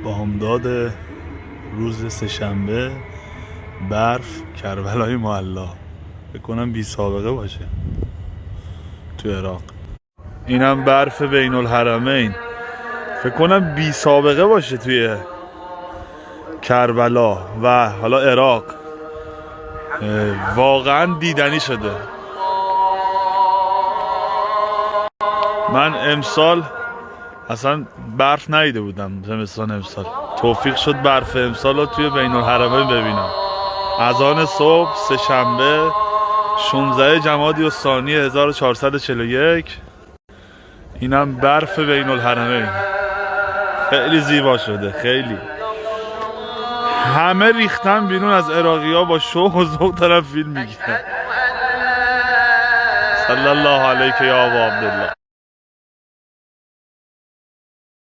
بامداد روز سه‌شنبه، برف کربلای معلی. فکر کنم بی سابقه باشه تو عراق. اینم برف بین الحرمین، فکر کنم بی سابقه باشه توی کربلا و حالا عراق. واقعا دیدنی شده. من امسال اصلا برف ندیده بودم زمستان امسال. توفیق شد برف امسال رو توی بین الحرمین ببینم. اذان صبح سه‌شنبه 16 جمادی الثانی 1441. اینم برف بین الحرمین. خیلی زیبا شده، خیلی. همه ریختن بیرون از عراقی‌ها، با شوق و ذوق دارن فیلم میگیرن. صلی الله علیک یا ابا عبدالله.